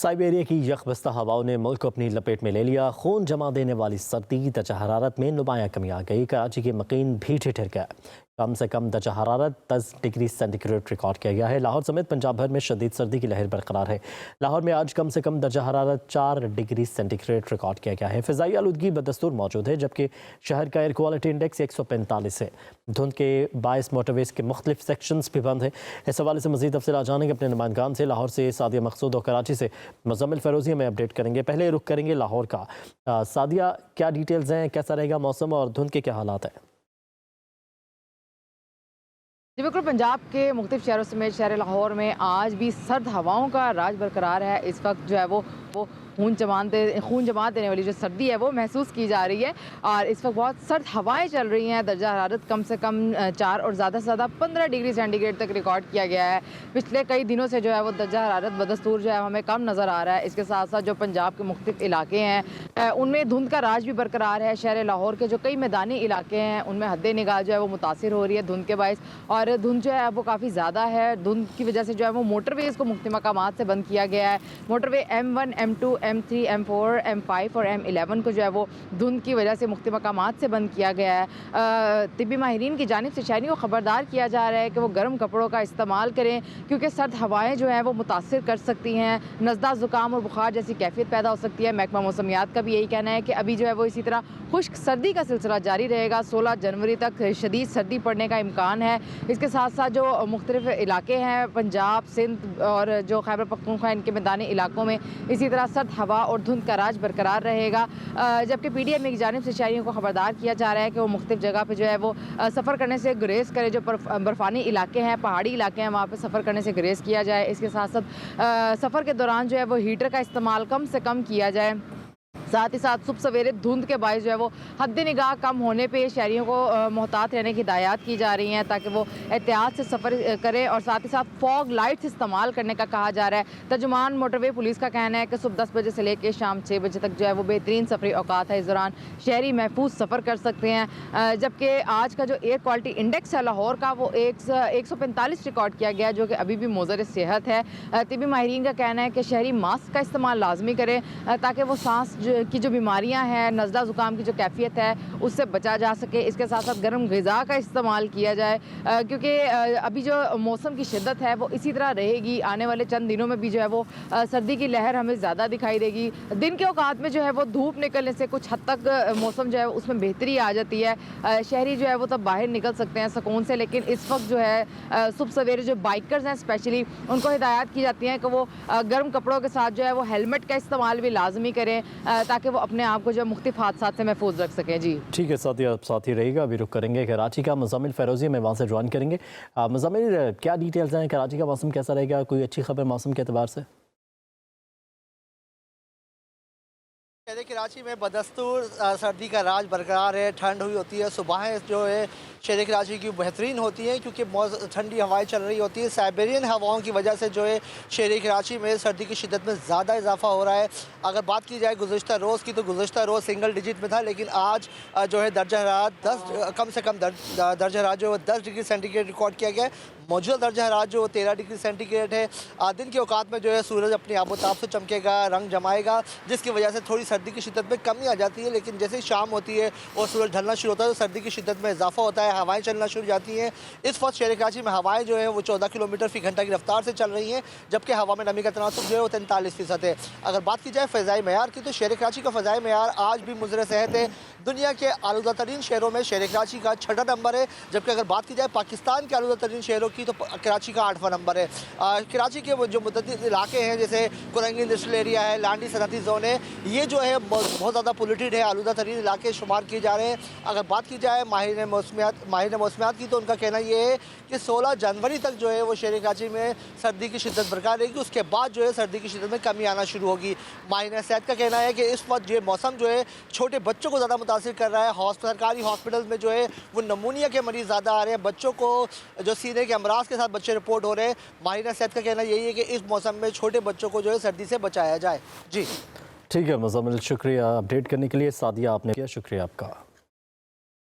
Siberia की यकबस्ता हवाओं ने मुल्क को अपनी लपेट में ले लिया। खून जमा देने वाली सर्दी दर्जा हरारत में नुमाया कमी आ गई। कराची के मकीन भी ठिठुर गया। कम से कम दर्जा हरारत 10 डिग्री सेंटीग्रेड रिकॉर्ड किया गया है। लाहौर समेत पंजाब भर में शदीद सर्दी की लहर बरकरार है। लाहौर में आज कम से कम दर्जा हरारत 4 डिग्री सेंटीग्रेड रिकॉर्ड किया गया है। फ़िज़ाई आलूदगी बदस्तूर मौजूद है, जबकि शहर का एयर क्वालिटी इंडेक्स 145 है। धुंध के बायस मोटरवेज़ के मुख्तलिफ सेक्शंस भी बंद है। इस हवाले से मज़ीद तफसीलात जानेंगे अपने नुमाइंदगान से। लाहौर से सादिया मकसूद और कराची से मुज़म्मिल फ़िरोज़ी में अपडेट करेंगे। पहले रुख करेंगे लाहौर का। सादिया, क्या डिटेल्स हैं, कैसा रहेगा मौसम और धुंध के क्या हालात हैं? जी बिल्कुल, पंजाब के मुख्तलिफ शहरों समेत शहर लाहौर में आज भी सर्द हवाओं का राज बरकरार है। इस वक्त जो है वो खून जमा देने वाली जो सर्दी है वो महसूस की जा रही है और इस वक्त बहुत सर्द हवाएं चल रही हैं। दर्जा हरारत कम से कम 4 और ज़्यादा से ज़्यादा 15 डिग्री सेंटीग्रेड तक रिकॉर्ड किया गया है। पिछले कई दिनों से जो है वो दर्जा हरारत बदस्तूर जो है हमें कम नज़र आ रहा है। इसके साथ साथ जो पंजाब के मुख्तलिफ इलाके हैं उनमें धुंध का राज भी बरकरार है। शहर लाहौर के जो कई मैदानी इलाके हैं उनमें हद्दे निगाह जो है वो मुतासिर हो रही है धुंध के बायस, और धुंध जो है वो काफ़ी ज़्यादा है। धुंध की वजह से जो है वो मोटरवेज़ को मुख्तलिफ मकामात से बंद किया गया है। Motorway M1, M2, M3, M4, M5 और M11 को जो है वो धुंध की वजह से मुख्तलिफ मकामात से बंद किया गया है। तिब्बी माहिरीन की जानिब से शहरियों को खबरदार किया जा रहा है कि वो गर्म कपड़ों का इस्तेमाल करें, क्योंकि सर्द हवाएं जो हैं वो मुतासिर कर सकती हैं। नज़ला, ज़ुकाम और बुखार जैसी कैफियत पैदा हो सकती है। महकमा मौसमियात का भी यही कहना है कि अभी जो है वो इसी तरह खुश्क सर्दी का सिलसिला जारी रहेगा। 16 जनवरी तक शदीद सर्दी पड़ने का इम्कान है। इसके साथ साथ जो मुख्तलिफ इलाके हैं पंजाब, सिंध और जो खैबर पख्तूनख्वा इनके मैदानी इलाकों में इसी तरह सर्द हवा और धुंध का राज बरकरार रहेगा। जबकि PDM की जानिब से शहरियों को खबरदार किया जा रहा है कि वो मुख्तलिफ जगह पर जो है वो सफ़र करने से गुरेज करें। जो बर्फ़ानी इलाके हैं, पहाड़ी इलाके हैं, वहाँ पर सफ़र करने से गुरेज किया जाए। इसके साथ साथ सफ़र के दौरान जो है वो हीटर का इस्तेमाल कम से कम किया जाए। साथ ही साथ सुबह सवेरे धुंध के बायस जो है वो हद निगाह कम होने पे शहरियों को मोहतात रहने की हिदायत की जा रही हैं ताकि वो एहतियात से सफ़र करें, और साथ ही साथ फॉग लाइट्स इस्तेमाल करने का कहा जा रहा है। तर्जुमान मोटरवे पुलिस का कहना है कि सुबह 10 बजे से लेकर शाम 6 बजे तक जो है वो बेहतरीन सफरी औकात है। इस दौरान शहरी महफूज सफ़र कर सकते हैं। जबकि आज का जो एयर क्वालिटी इंडेक्स है लाहौर का वो 145 रिकॉर्ड किया गया, जो कि अभी भी मोज़र सेहत है। तिब्बी माहिरीन का कहना है कि शहरी मास्क का इस्तेमाल लाजमी करें ताकि वो सांस की जो बीमारियां हैं, नज़ला ज़ुकाम की जो कैफियत है उससे बचा जा सके। इसके साथ साथ गर्म ग़िज़ा का इस्तेमाल किया जाए, क्योंकि अभी जो मौसम की शिद्दत है वो इसी तरह रहेगी। आने वाले चंद दिनों में भी जो है वो सर्दी की लहर हमें ज़्यादा दिखाई देगी। दिन के औकात में जो है वो धूप निकलने से कुछ हद तक मौसम जो है उसमें बेहतरी आ जाती है। शहरी जो है वो तब बाहर निकल सकते हैं सुकून से, लेकिन इस वक्त जो है सुबह सवेरे जो बाइकर्स हैं स्पेशली उनको हिदायत की जाती है कि वो गर्म कपड़ों के साथ जो है वो हेलमेट का इस्तेमाल भी लाजमी करें ताकि वो अपने आप को जो मुख्तलिफ हादसात से महफूज रख सकें। जी ठीक है साथिया, आप साथ ही रहिएगा। अभी रुख करेंगे कराची का। मुज़म्मिल फ़िरोज़ी में वहाँ से ज्वाइन करेंगे। मुज़म्मिल, क्या डिटेल्स हैं, कराची का मौसम कैसा रहेगा? कोई अच्छी खबर मौसम के अतबार से? कराची में बदस्तूर सर्दी का राज बरकरार है। ठंड हुई होती है, सुबहें जो है शहर कराची की बेहतरीन होती हैं क्योंकि बहुत ठंडी हवाएं चल रही होती है। साइबेरियन हवाओं की वजह से जो है शहर कराची में सर्दी की शिद्दत में ज़्यादा इजाफा हो रहा है। अगर बात की जाए गुज़श्ता रोज़ की तो गुज़श्ता रोज़ सिंगल डिजिट में था, लेकिन आज जो है दर्जा हरारत कम से कम दर्जा हरारत जो है 10 डिग्री सेंटीग्रेड रिकॉर्ड किया गया है। मौजूदा दर्जा हरारत जो 13 डिग्री सेंटीग्रेड है। दिन के औकात में जो है सूरज अपनी आबोताब से चमकेगा, रंग जमाएगा, जिसकी वजह से थोड़ी सर्दी की शिद्दत में कमी आ जाती है। लेकिन जैसे ही शाम होती है और सूरज ढलना शुरू होता है तो सर्दी की शिद्दत में इजाफा होता है, हवाएं चलना शुरू हो जाती हैं। इस वक्त शहर कराची में हवाएं जो है वो 14 किलोमीटर फ़ी घंटा की रफ्तार से चल रही हैं, जबकि हवा में नमी का तनासुब जो है वो 43% है। अगर बात की जाए फ़ज़ाई मेयार की तो शहर कराची का फ़ज़ाई मेयार आज भी मुज़र सेहत है। दुनिया के आलूदा तरीन शहरों में शहर कराची का 6ठा नंबर है, जबकि अगर बात की जाए पाकिस्तान के आलूदा तरीन शहरों की तो कराची का 8वां नंबर है। कराची के जो मुतअद्दिद इलाके हैं जैसे कुरंगी इंडस्ट्रियल एरिया है, लांडी सनअती जोन है, ये जो है बहुत ज़्यादा पोल्यूटेड है, आलूदा तरीन इलाके शुमार किए जा रहे हैं। अगर बात की जाए माहिर मौसमियात की तो उनका कहना ये है कि 16 जनवरी तक जो है वो शहर कराची में सर्दी की शिद्दत बरकरार रहेगी, उसके बाद जो है सर्दी की शिद्दत में कमी आना शुरू होगी। माहिर सेहत का कहना है कि इस वक्त जो मौसम जो है छोटे बच्चों को ज़्यादा मुतासिर कर रहा है। सरकारी हॉस्पिटल में जो है वो नमूनिया के मरीज़ ज़्यादा आ रहे हैं, बच्चों को जो सीने के अमराज के साथ बच्चे रिपोर्ट हो रहे हैं। माहिर सेहत का कहना यही है कि इस मौसम में छोटे बच्चों को जो है सर्दी से बचाया जाए। जी ठीक है मुज़म्मिल, शुक्रिया अपडेट करने के लिए। सादिया आपने किया, शुक्रिया आपका।